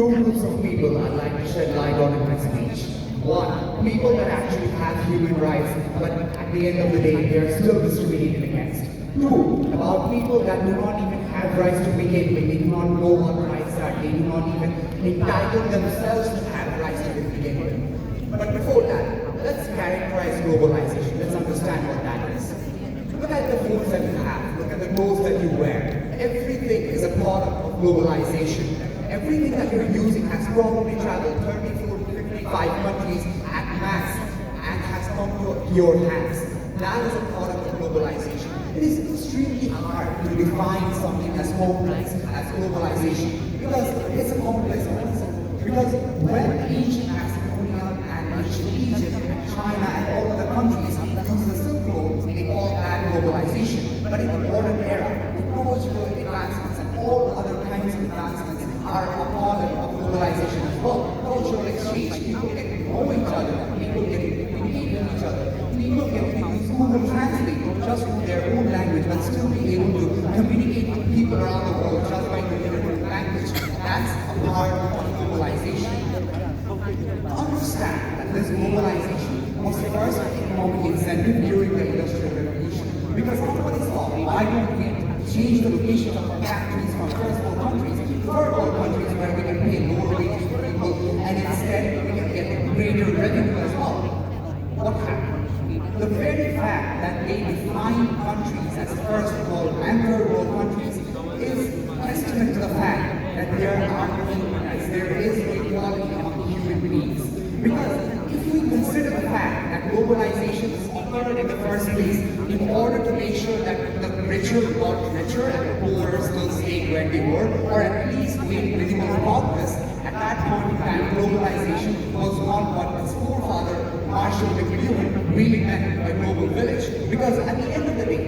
two groups of people I'd like to shed light on in my speech. One, people that actually have human rights, but at the end of the day, they are still discriminated against. Two, about people that do not even have rights to begin with. They do not know what rights are. They do not even entitle themselves to have rights to begin with. But before that, let's characterize globalization. Let's understand what that is. Look at the phones that you have. Look at the clothes that you wear. Everything is a product of globalization. Everything that you're using has probably traveled 30, 40, 55 countries at max and has come to your hands. That is a product of globalization. It is extremely hard to define something as complex as globalization because it's a complex concept. Because when ancient Macedonia and ancient Egypt and China and all other countries use the Silk Road, they call that globalization. But in the modern era, technological advancements and all other kinds of advancements are a part of globalization as well. Cultural exchange, people get to know each other, people get to communicate with each other, people get to use Google Translate just in their own language, but still be able to communicate with people around the world just by doing a different language. That's a part of globalization. Understand that this globalization was the first economic incentive during the Industrial Revolution. Because everybody thought, why don't we change the location of our factories from first world countries to third world countries where we can pay lower wages for people and instead we can get greater revenue as well? What happened? The very fact that they define countries as first world and third world countries is testament to the fact that there are human rights. There is equality among human beings. Because if we consider the fact that globalization is occurred in the first place in order to make sure that the richer got richer and the poor still stayed where they were, or at least made minimal progress, at that point in time, globalization was not what his forefather, Marshall McLuhan, really meant by global village. Because at the end of the day,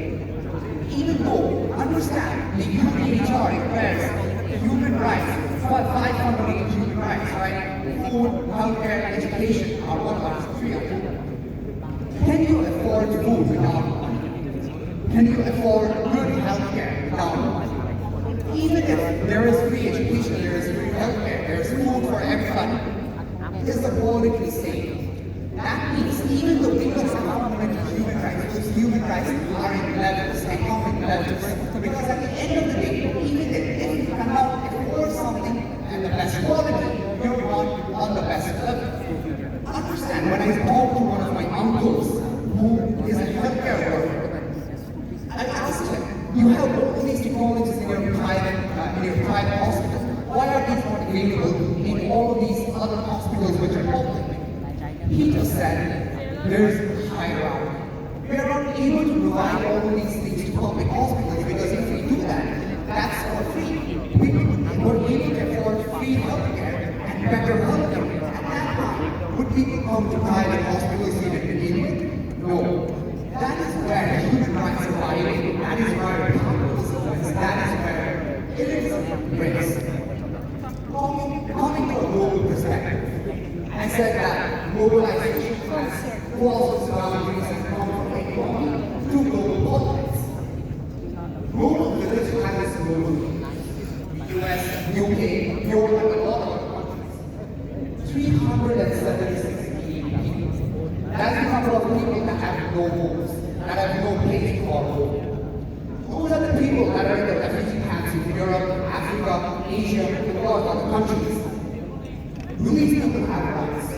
even though, understand, the UNHCR declares human rights, 500 human rights, right? Food, healthcare, education are one of the three of them. Can you afford food without money? Can you afford good healthcare without money? Even if there is free education, there is free healthcare, there is food for everybody, is the quality the same? That means even the biggest compliment of human rights, because human rights are in levels, they come in levels. Because at the end of the day, even if you cannot afford something at the best quality, you're not on the best level. Understand, when I talked to one of my uncles, who is a healthcare worker, I asked him, you have all these technologies in your private hospital. Why are these not available in all of these other hospitals which are public? He just said, there's hierarchy. We are not able to provide all of these things to public hospitals because if we do that, that's for free. We were able to afford free healthcare and better healthcare. At that time, would people come to private hospitals even to begin with? No. That is where human rights are violated. That is where capitalism is. That is where illiberal breaks. Coming to a global perspective, I said that globalization has crossed boundaries and come from economy to global politics. Global village has its global US, UK, Europe, and a lot of other countries. 376 million people. That's the number of people that have no homes, that have no place to call home. Those are the people that are in the refugee camps in Europe, Africa, Asia, and a lot of other countries. Do these people have rights?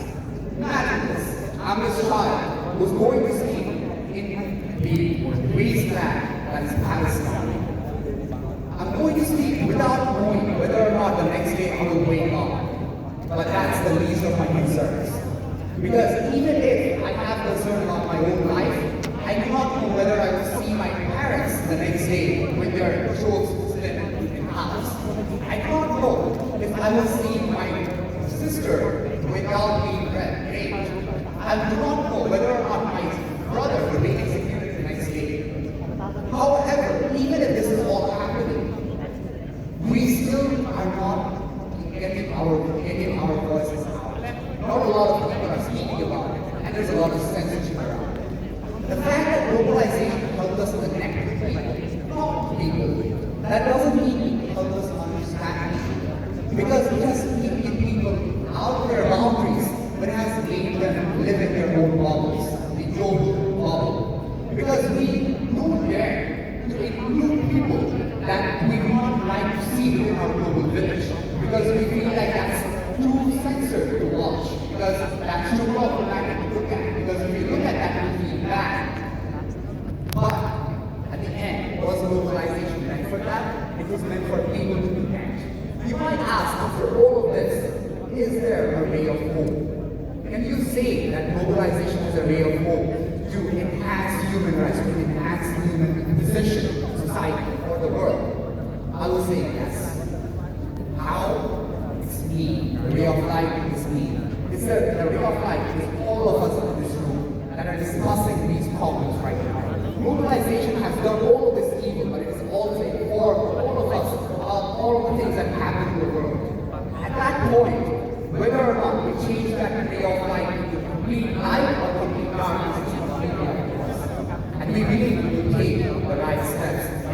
Imagine this. I'm a child who's going to sleep in the wasteland that is Palestine. I'm going to sleep without knowing whether or not the next day I will wake up. But that's the least of my concerns. Because even if I have concern about my own life, I do not know whether I will see my parents the next day with their clothes still in the house. I do not know if I will see my sister without being raped. I do not know whether or not my brother will be executed the next day. However, even if this is all happening, we still are not getting our voices out. Not a lot of people are speaking about it, and there's a lot of censorship around it. The fact that globalization helped us connect with people, talk to people, that doesn't mean it helps us understand people. Because it own bubbles, the global bubble. Because we don't dare to include people that we would like to see in our global village. Because we feel like that's too censored to watch. Because that's too problematic to look at. Because if you look at that, we feel bad. But at the end, was globalization meant for that? It was meant for people to connect. You might ask, after all of this, is there a ray of hope? Can you say that globalization is a ray of hope to enhance human rights, to enhance human position in society or the world? I will say yes. How? It's me. The ray of light is me. The ray of light is all of us in this room that are discussing these problems right now. Globalization has done all of this evil, but it is also for all of us about all of the things that happen in the world. At that point, whether or not we change that ray of light into complete light or complete darkness, it's completely up to us. And we believe we will take the right steps